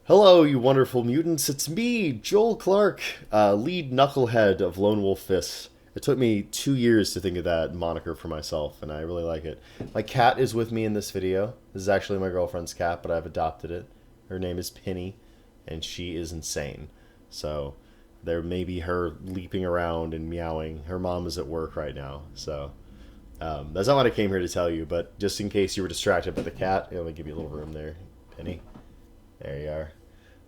Hello, you wonderful mutants. It's me, Joel Clark, lead knucklehead of Lone Wolf Fists. It took me 2 years to think of that moniker for myself, and I really like it. My cat is with me in this video. This is actually my girlfriend's cat, but I've adopted it. Her name is Penny, and she is insane. So there may be her leaping around and meowing. Her mom is at work right now, so that's not what I came here to tell you, but just in case you were distracted by the cat, let me give you a little room there, Penny. There you are.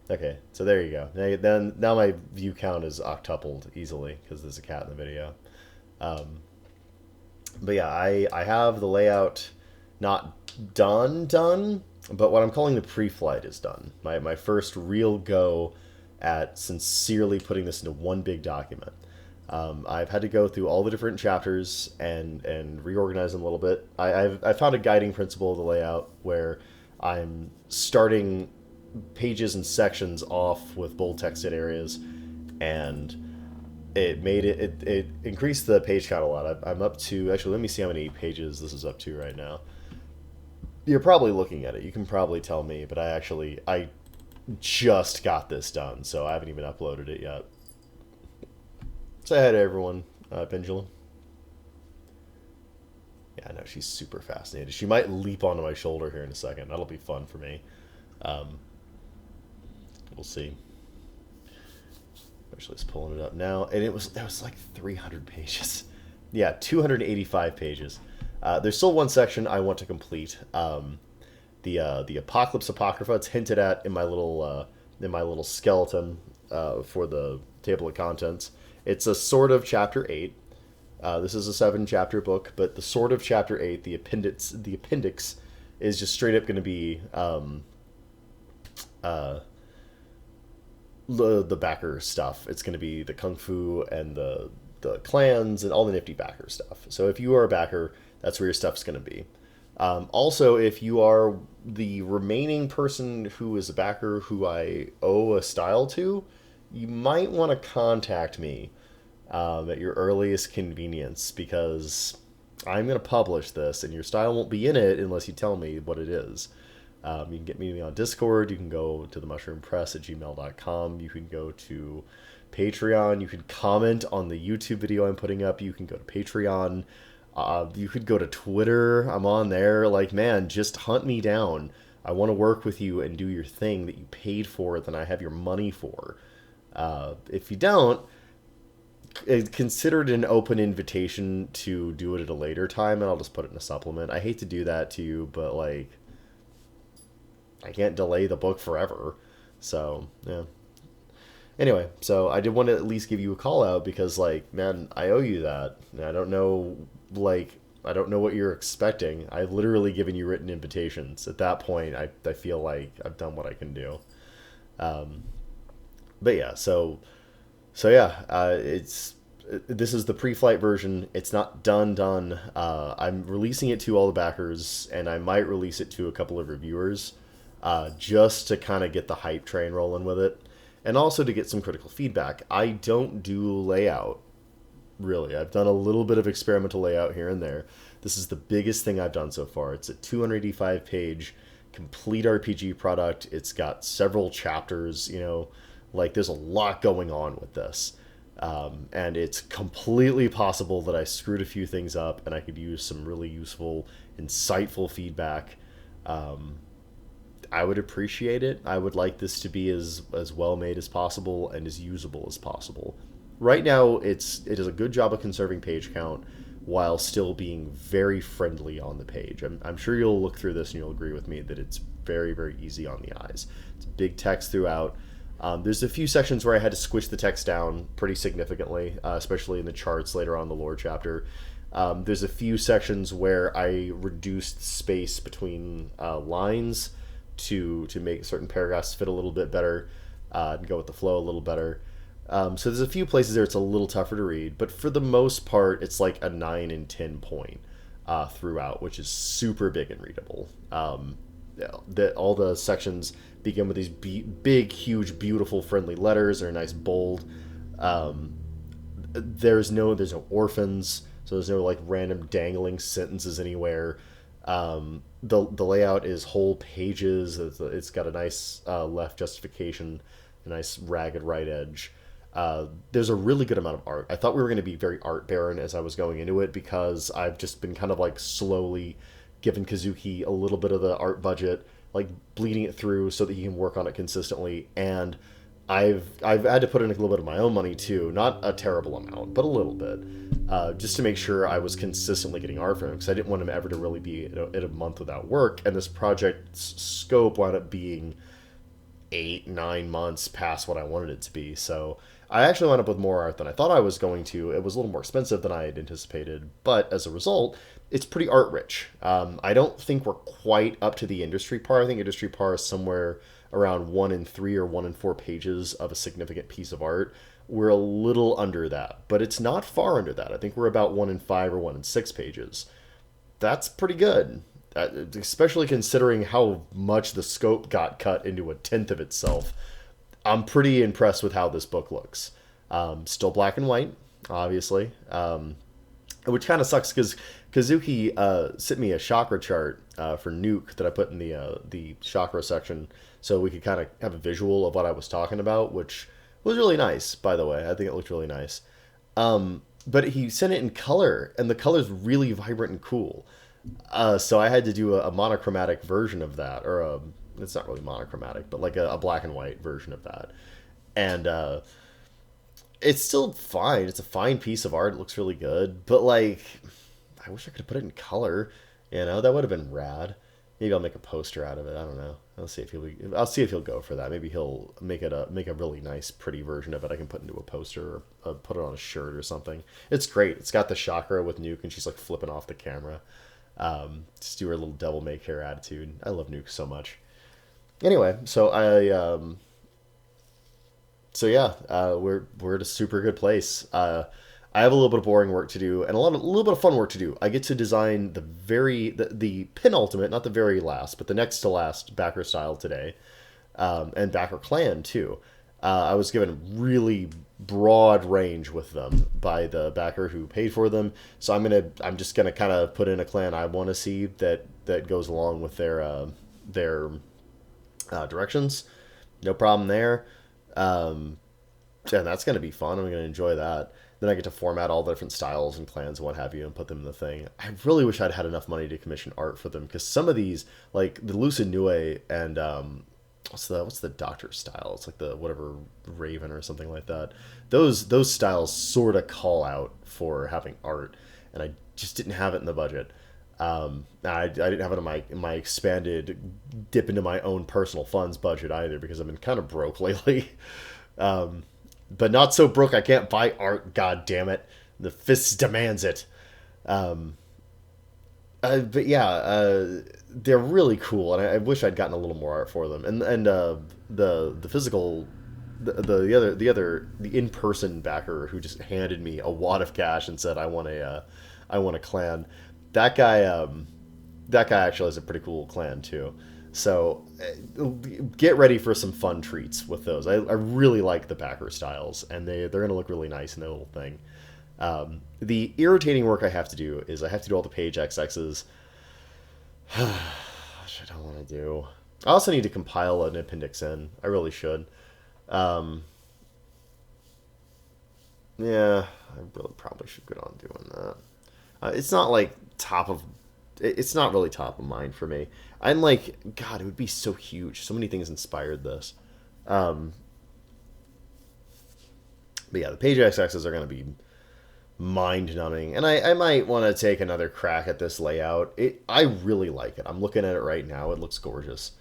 Okay, so there you go. Now my view count is octupled easily because there's a cat in the video. Um, but yeah, I have the layout not done, but what I'm calling the pre-flight is done. My first real go at sincerely putting this into one big document. I've had to go through all the different chapters and reorganize them a little bit. I've found a guiding principle of the layout where I'm starting pages and sections off with bold texted areas, and it increased the page count a lot. I'm up to, actually, let me see how many pages this is up to right now. You're probably looking at it. You can probably tell me, but I just got this done, so I haven't even uploaded it yet. Say hi to everyone, Pendulum. Yeah, I know she's super fascinated. She might leap onto my shoulder here in a second. That'll be fun for me. Um, we'll see. Actually, just pulling it up now, and it was like 300 pages. Yeah, 285 pages. There's still one section I want to complete. The Apocalypse Apocrypha. It's hinted at in my little skeleton for the table of contents. It's a sort of chapter 8. This is a 7 chapter book, but the sort of chapter 8, the appendix is just straight up going to be uh, the backer stuff. It's going to be the kung fu and the clans and all the nifty backer stuff. So if you are a backer, that's where your stuff's going to be. Also, if you are the remaining person who is a backer who I owe a style to, you might want to contact me at your earliest convenience, because I'm going to publish this and your style won't be in it unless you tell me what it is. You can get me on Discord. You can go to the mushroompress@gmail.com. You can go to Patreon. You can comment on the YouTube video I'm putting up. You can go to Patreon. You could go to Twitter. I'm on there. Like, man, just hunt me down. I want to work with you and do your thing that you paid for, that I have your money for. If you don't, consider it an open invitation to do it at a later time, and I'll just put it in a supplement. I hate to do that to you, but, like, I can't delay the book forever. So, yeah. Anyway, so I did want to at least give you a call out because, like, man, I owe you that. And I don't know, like, I don't know what you're expecting. I've literally given you written invitations. At that point, I feel like I've done what I can do. Um, but yeah, so yeah, this is the pre-flight version. It's not done. I'm releasing it to all the backers, and I might release it to a couple of reviewers, just to kind of get the hype train rolling with it, and also to get some critical feedback. I don't do layout, really. I've done a little bit of experimental layout here and there. This is the biggest thing I've done so far. It's a 285-page complete RPG product. It's got several chapters, like, there's a lot going on with this. And it's completely possible that I screwed a few things up and I could use some really useful, insightful feedback. I would appreciate it. I would like this to be as well made as possible and as usable as possible. Right now, it is a good job of conserving page count while still being very friendly on the page. I'm sure you'll look through this and you'll agree with me that it's very, very easy on the eyes. It's big text throughout. There's a few sections where I had to squish the text down pretty significantly, especially in the charts later on in the lore chapter. There's a few sections where I reduced space between lines to make certain paragraphs fit a little bit better, and go with the flow a little better. So there's a few places there it's a little tougher to read, but for the most part, it's like a 9 and 10 point throughout, which is super big and readable. All the sections begin with these big, huge, beautiful, friendly letters. They're nice, bold. There's no orphans, so there's no, like, random dangling sentences anywhere. the layout is whole pages. It's got a nice left justification, a nice ragged right edge. There's a really good amount of art. I thought we were going to be very art barren as I was going into it because I've just been kind of like slowly giving Kazuki a little bit of the art budget, like bleeding it through so that he can work on it consistently. And I've had to put in a little bit of my own money too, not a terrible amount, but a little bit, just to make sure I was consistently getting art from him because I didn't want him ever to really be in a month without work. And this project's scope wound up being 8-9 months past what I wanted it to be. So I actually wound up with more art than I thought I was going to. It was a little more expensive than I had anticipated, but as a result, it's pretty art rich. I don't think we're quite up to the industry par. I think industry par is somewhere around 1 in 3 or 1 in 4 pages of a significant piece of art. We're a little under that, but it's not far under that. I think we're about 1 in 5 or 1 in 6 pages. That's pretty good, especially considering how much the scope got cut into a tenth of itself. I'm pretty impressed with how this book looks. Still black and white, obviously, which kind of sucks because Kazuki sent me a chakra chart for Nuke that I put in the chakra section so we could kind of have a visual of what I was talking about, which was really nice, by the way. I think it looked really nice. But he sent it in color, and the color's really vibrant and cool. So I had to do a monochromatic version of that, or it's not really monochromatic, but like a black and white version of that. And it's still fine. It's a fine piece of art. It looks really good. But like, I wish I could have put it in color. You know, that would have been rad. Maybe I'll make a poster out of it. I don't know. I'll see if he'll go for that. Maybe he'll make a really nice, pretty version of it. I can put into a poster or put it on a shirt or something. It's great. It's got the chakra with Nuke, and she's like flipping off the camera. Just do her little devil may care attitude. I love Nuke so much. Anyway, so we're at a super good place. I have a little bit of boring work to do and a little bit of fun work to do. I get to design the penultimate, not the very last, but the next to last backer style today, and backer clan too. I was given really broad range with them by the backer who paid for them, so I'm just gonna kind of put in a clan I want to see that goes along with their directions. No problem there. And that's gonna be fun. I'm gonna enjoy that. Then I get to format all the different styles and clans and what have you and put them in the thing. I really wish I'd had enough money to commission art for them because some of these, like the Lucid Nue and what's the Doctor style? It's like the whatever Raven or something like that. Those styles sort of call out for having art, and I just didn't have it in the budget. I didn't have it in my expanded dip into my own personal funds budget either because I've been kind of broke lately. But not so broke I can't buy art, god damn it. The fist demands it. But yeah, they're really cool, and I wish I'd gotten a little more art for them. And the physical, the in-person backer who just handed me a wad of cash and said I want a clan. That guy actually has a pretty cool clan too. So get ready for some fun treats with those. I really like the backer styles, and they're going to look really nice in their little thing. The irritating work I have to do is I have to do all the page XXs, which I don't want to do. I also need to compile an appendix in. I really should. Yeah, I really probably should get on doing that. It's not like it's not really top of mind for me. I'm like, God, it would be so huge. So many things inspired this. But yeah, the page XXs are going to be mind-numbing. And I might want to take another crack at this layout. I really like it. I'm looking at it right now. It looks gorgeous.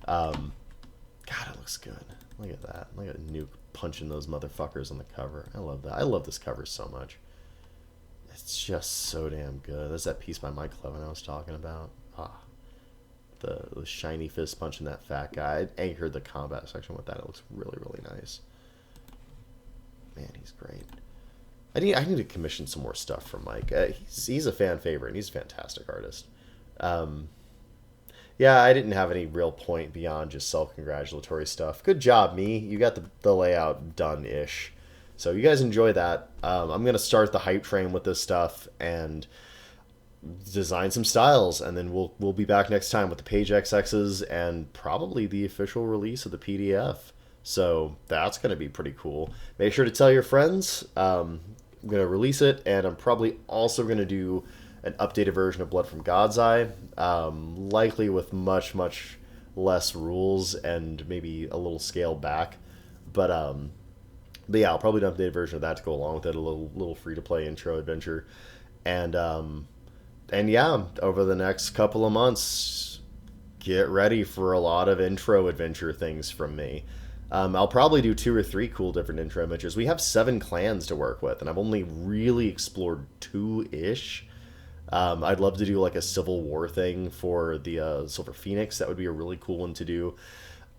God, it looks good. Look at that. Look at Nuke punching those motherfuckers on the cover. I love that. I love this cover so much. It's just so damn good. There's that piece by Mike Levin I was talking about. The shiny fist punching that fat guy. I anchored the combat section with that. It looks really, really nice. Man, he's great. I need to commission some more stuff from Mike. He's a fan favorite, and he's a fantastic artist. Yeah, I didn't have any real point beyond just self-congratulatory stuff. Good job, me. You got the layout done-ish. So you guys enjoy that. I'm going to start the hype train with this stuff, and design some styles, and then we'll be back next time with the Page XXs and probably the official release of the PDF. So that's going to be pretty cool. Make sure to tell your friends. I'm going to release it, and I'm probably also going to do an updated version of Blood from God's Eye, likely with much less rules and maybe a little scaled back. But yeah, I'll probably do an updated version of that to go along with it, a little free to play intro adventure, and yeah, over the next couple of months, get ready for a lot of intro adventure things from me. I'll probably do 2 or 3 cool different intro images. We have 7 clans to work with, and I've only really explored 2-ish. I'd love to do like a Civil War thing for the Silver Phoenix. That would be a really cool one to do.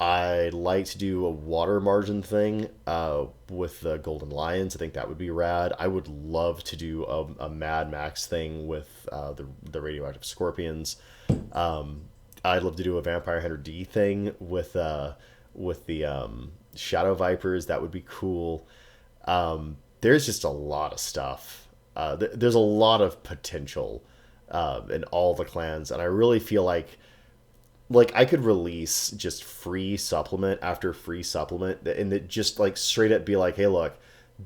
I'd like to do a water margin thing with the Golden Lions. I think that would be rad. I would love to do a Mad Max thing with the radioactive scorpions. I'd love to do a Vampire Hunter D thing with the Shadow Vipers. That would be cool. There's just a lot of stuff. There's a lot of potential in all the clans, and I really feel like I could release just free supplement after free supplement, and it just like straight up be like, hey, look,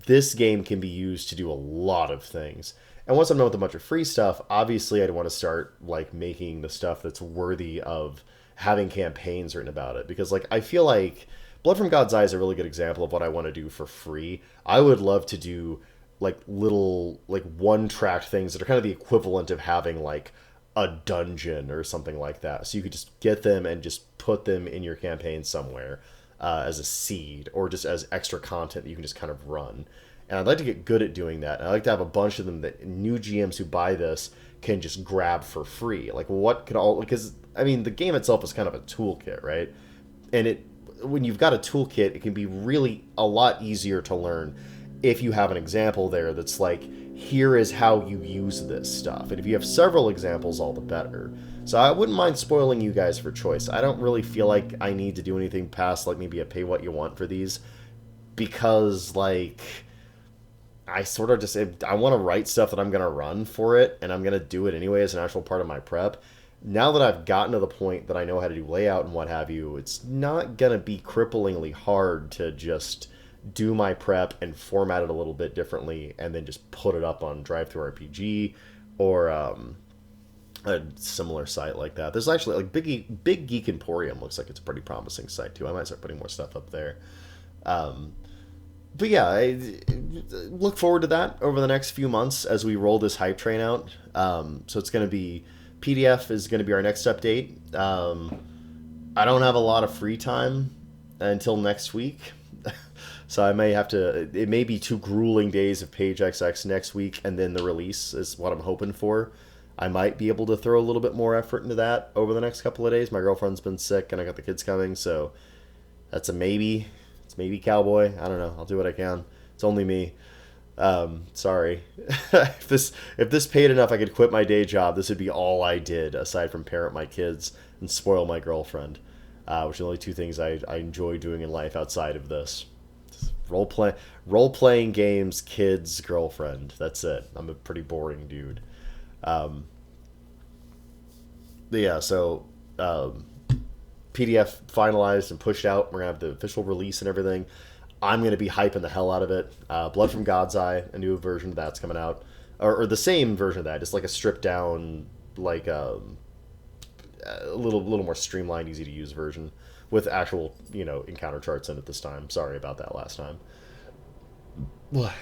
this game can be used to do a lot of things. And once I'm done with a bunch of free stuff, obviously I'd want to start like making the stuff that's worthy of having campaigns written about it, because like I feel like Blood from God's Eye is a really good example of what I want to do for free. I would love to do like little like one-track things that are kind of the equivalent of having like a dungeon or something like that. So you could just get them and just put them in your campaign somewhere as a seed, or just as extra content that you can just kind of run. And I'd like to get good at doing that. And I'd like to have a bunch of them that new GMs who buy this can just grab for free. Like what could all, because I mean the game itself is kind of a toolkit, right? And when you've got a toolkit, it can be really a lot easier to learn if you have an example there that's like, here is how you use this stuff. And if you have several examples, all the better. So I wouldn't mind spoiling you guys for choice. I don't really feel like I need to do anything past like maybe a pay what you want for these, because like I sort of just, I want to write stuff that I'm going to run for it, and I'm going to do it anyway as an actual part of my prep. Now that I've gotten to the point that I know how to do layout and what have you, it's not going to be cripplingly hard to just do my prep and format it a little bit differently and then just put it up on DriveThruRPG or a similar site like that. There's actually like Big Geek Emporium looks like it's a pretty promising site too. I might start putting more stuff up there. But yeah, I look forward to that over the next few months as we roll this hype train out. So it's going to be, PDF is going to be our next update. I don't have a lot of free time until next week. So I may have to, it may be 2 grueling days of Page XX next week, and then the release is what I'm hoping for. I might be able to throw a little bit more effort into that over the next couple of days. My girlfriend's been sick, and I got the kids coming, so that's a maybe. It's maybe cowboy. I don't know. I'll do what I can. It's only me. Sorry. If this paid enough, I could quit my day job. This would be all I did, aside from parent my kids and spoil my girlfriend, which are the only 2 things I enjoy doing in life outside of this. Role-playing games, kids, girlfriend. That's it. I'm a pretty boring dude. But yeah, so PDF finalized and pushed out. We're going to have the official release and everything. I'm going to be hyping the hell out of it. Blood from God's Eye, a new version of that's coming out. Or the same version of that, just like a stripped down, like a little more streamlined, easy to use version with actual, encounter charts in it this time. Sorry about that last time.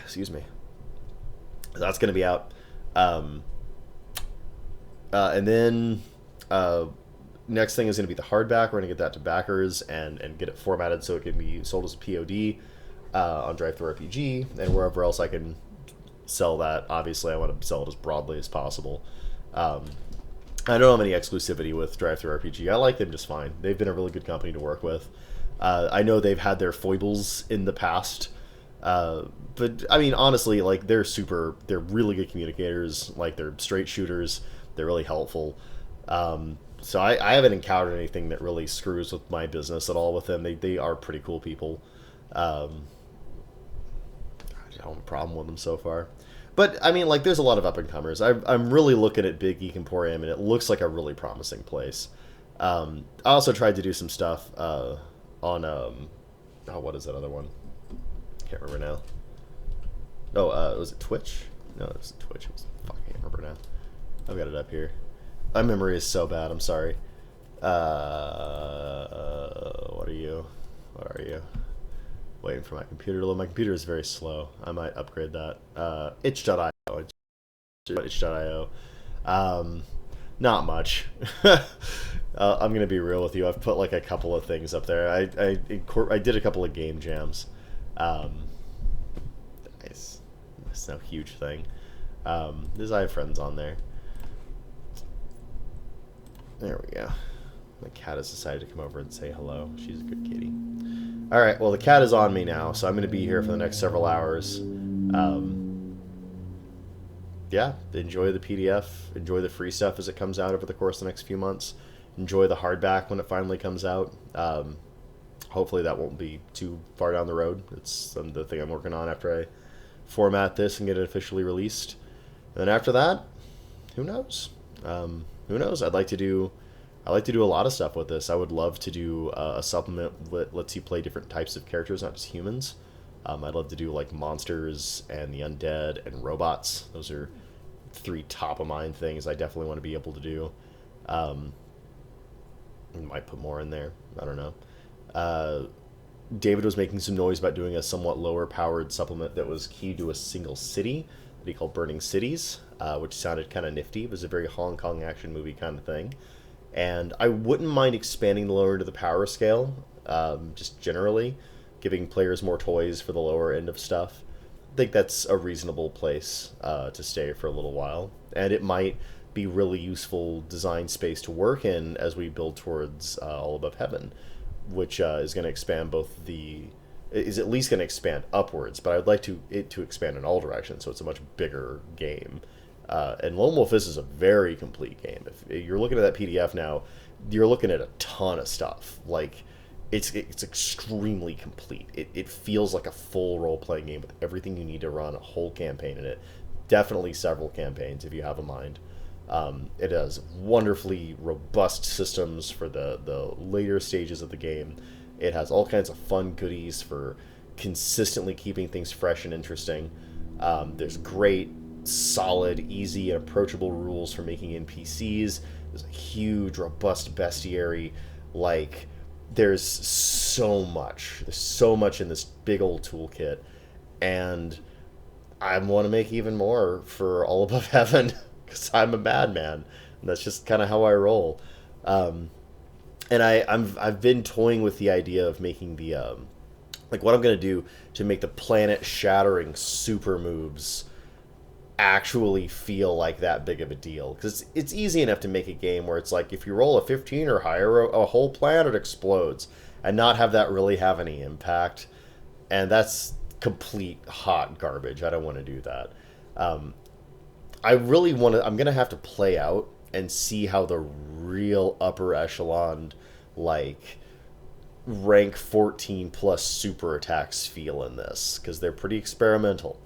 Excuse me. That's going to be out. And then next thing is going to be the hardback. We're going to get that to backers and get it formatted so it can be sold as a POD on DriveThruRPG and wherever else I can sell that. Obviously, I want to sell it as broadly as possible. I don't have any exclusivity with DriveThruRPG. I like them just fine. They've been a really good company to work with. I know they've had their foibles in the past, but I mean, honestly, like they're really good communicators. Like they're straight shooters. They're really helpful. So I haven't encountered anything that really screws with my business at all with them. They are pretty cool people. I don't have a problem with them so far. But I mean, like, there's a lot of up and comers. I'm really looking at Big Geek Emporium, and it looks like a really promising place. I also tried to do some stuff on oh, what is that other one? Can't remember now. Oh, was it Twitch? No, it wasn't Twitch. It was, fuck, I can't remember now. I've got it up here. My memory is so bad. I'm sorry. What are you? What are you? Waiting for my computer to load. My computer is very slow. I might upgrade that. Itch.io. Itch.io. Not much. I'm gonna be real with you. I've put like a couple of things up there. I did a couple of game jams. Nice. It's no huge thing. I have friends on there. There we go. The cat has decided to come over and say hello. She's a good kitty. Alright, well, the cat is on me now, so I'm going to be here for the next several hours. Yeah, enjoy the PDF. Enjoy the free stuff as it comes out over the course of the next few months. Enjoy the hardback when it finally comes out. Hopefully that won't be too far down the road. It's the thing I'm working on after I format this and get it officially released. And then after that, who knows? Who knows? I like to do a lot of stuff with this. I would love to do a supplement that lets you play different types of characters, not just humans. I'd love to do like monsters and the undead and robots. Those are 3 top of mind things I definitely want to be able to do. Might put more in there. I don't know. David was making some noise about doing a somewhat lower powered supplement that was key to a single city that he called Burning Cities, which sounded kind of nifty. It was a very Hong Kong action movie kind of thing. And I wouldn't mind expanding the lower to the power scale, just generally, giving players more toys for the lower end of stuff. I think that's a reasonable place to stay for a little while. And it might be really useful design space to work in as we build towards All Above Heaven, which is going to expand is at least going to expand upwards, but I'd like it to expand in all directions, so it's a much bigger game. And Lone Wolf is a very complete game. If you're looking at that PDF now, you're looking at a ton of stuff. Like, it's extremely complete. It feels like a full role-playing game with everything you need to run a whole campaign in it. Definitely several campaigns if you have a mind. It has wonderfully robust systems for the later stages of the game. It has all kinds of fun goodies for consistently keeping things fresh and interesting. There's great, solid, easy, and approachable rules for making NPCs. There's a huge, robust bestiary. Like, there's so much. There's so much in this big old toolkit. And I want to make even more for All Above Heaven, because I'm a madman. And that's just kind of how I roll. And I've been toying with the idea of making the like what I'm gonna do to make the planet-shattering super moves actually feel like that big of a deal, because it's easy enough to make a game where it's like if you roll a 15 or higher, a whole planet explodes, and not have that really have any impact, and that's complete hot garbage. I don't want to do that. I really want to. I'm gonna have to play out and see how the real upper echelon, like rank 14 plus super attacks feel in this, because they're pretty experimental.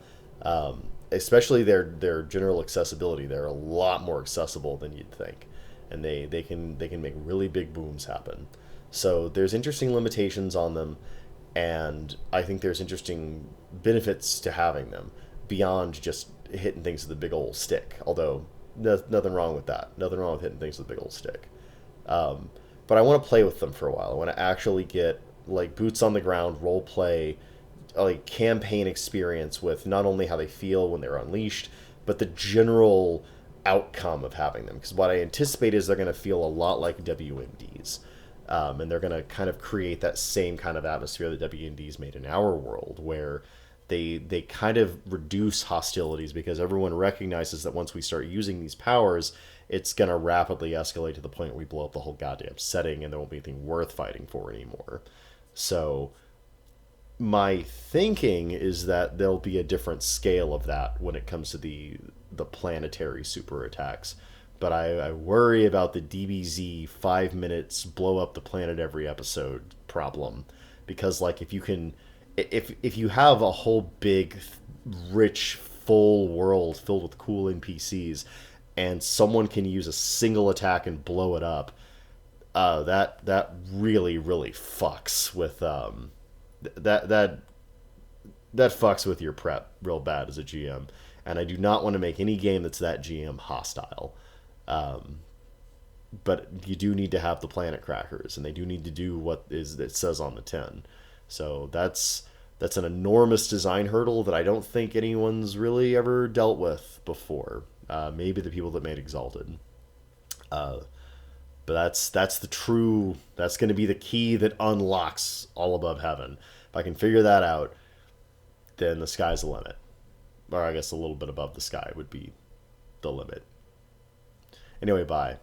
Especially their general accessibility. They're a lot more accessible than you'd think, and they can make really big booms happen. So there's interesting limitations on them, and I think there's interesting benefits to having them beyond just hitting things with a big old stick. Although nothing wrong with that. Nothing wrong with hitting things with a big old stick. But I want to play with them for a while. I want to actually get like boots on the ground role play, like campaign experience with not only how they feel when they're unleashed, but the general outcome of having them. Because what I anticipate is they're going to feel a lot like WMDs. And they're going to kind of create that same kind of atmosphere that WMDs made in our world, where they kind of reduce hostilities because everyone recognizes that once we start using these powers, it's going to rapidly escalate to the point where we blow up the whole goddamn setting and there won't be anything worth fighting for anymore. So my thinking is that there'll be a different scale of that when it comes to the planetary super attacks. But I worry about the DBZ 5 minutes blow up the planet every episode problem, because like if you have a whole big rich full world filled with cool NPCs, and someone can use a single attack and blow it up, that really really fucks with that that that fucks with your prep real bad as a GM. And I do not want to make any game that's that GM hostile. But you do need to have the planet crackers, and they do need to do what it says on the tin. So that's an enormous design hurdle that I don't think anyone's really ever dealt with before. Maybe the people that made Exalted. But that's going to be the key that unlocks All Above Heaven. If I can figure that out, then the sky's the limit. Or I guess a little bit above the sky would be the limit. Anyway, bye.